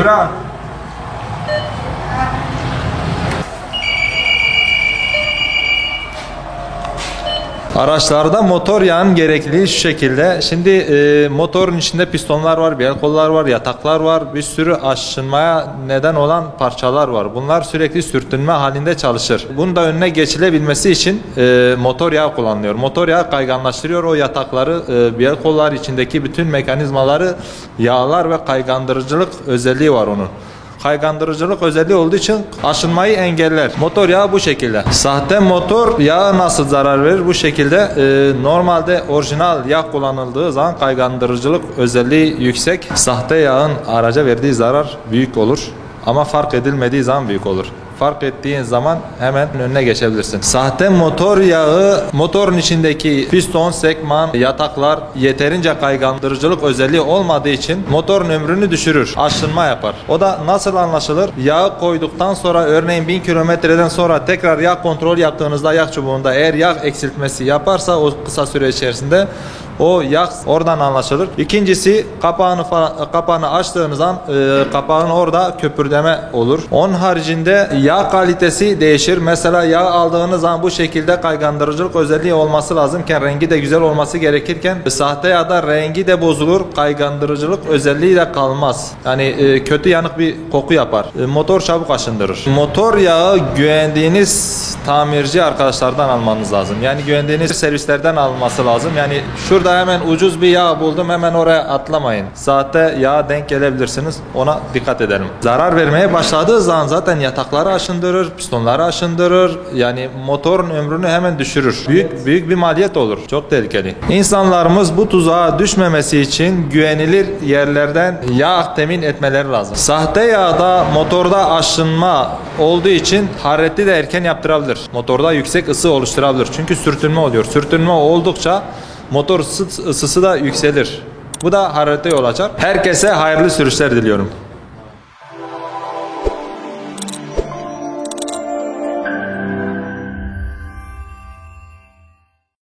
Şükran. Araçlarda motor yağının gerekliliği şu şekilde. Şimdi motorun içinde pistonlar var, bel kollar var, yataklar var. Bir sürü aşınmaya neden olan parçalar var. Bunlar sürekli sürtünme halinde çalışır. Bunun da önüne geçilebilmesi için motor yağı kullanılıyor. Motor yağı kayganlaştırıyor o yatakları, bel kollar içindeki bütün mekanizmaları yağlar ve kaygandırıcılık özelliği var onun. Kaygandırıcılık özelliği olduğu için aşınmayı engeller. Motor yağı bu şekilde. Sahte motor yağı nasıl zarar verir? Bu şekilde normalde orijinal yağ kullanıldığı zaman kaygandırıcılık özelliği yüksek. Sahte yağın araca verdiği zarar büyük olur. Ama fark edilmediği zaman büyük olur. Fark ettiğin zaman hemen önüne geçebilirsin. Sahte motor yağı motorun içindeki piston, sekman, yataklar yeterince kaygandırıcılık özelliği olmadığı için motorun ömrünü düşürür. Aşınma yapar. O da nasıl anlaşılır? Yağı koyduktan sonra örneğin 1000 kilometreden sonra tekrar yağ kontrol yaptığınızda yağ çubuğunda eğer yağ eksiltmesi yaparsa o kısa süre içerisinde o yağ oradan anlaşılır. İkincisi kapağını açtığınız an kapağın orada köpürdeme olur. Onun haricinde yağ kalitesi değişir. Mesela yağ aldığınız zaman bu şekilde kaygandırıcılık özelliği olması lazımken rengi de güzel olması gerekirken sahte yağda rengi de bozulur. Kaygandırıcılık özelliği de kalmaz. Yani kötü yanık bir koku yapar. Motor çabuk aşındırır. Motor yağı güvendiğiniz tamirci arkadaşlardan almanız lazım. Yani güvendiğiniz servislerden alması lazım. Yani şurada hemen ucuz bir yağ buldum hemen oraya atlamayın. Sahte yağa denk gelebilirsiniz. Ona dikkat edelim. Zarar vermeye başladığı zaman zaten yatakları aşındırır, pistonları aşındırır. Yani motorun ömrünü hemen düşürür. Büyük bir maliyet olur. Çok tehlikeli. İnsanlarımız bu tuzağa düşmemesi için güvenilir yerlerden yağ temin etmeleri lazım. Sahte yağda motorda aşınma olduğu için harareti de erken yaptırabilir. Motorda yüksek ısı oluşturabilir. Çünkü sürtünme oluyor. Sürtünme oldukça motor ısısı da yükselir. Bu da hararete yol açar. Herkese hayırlı sürüşler diliyorum.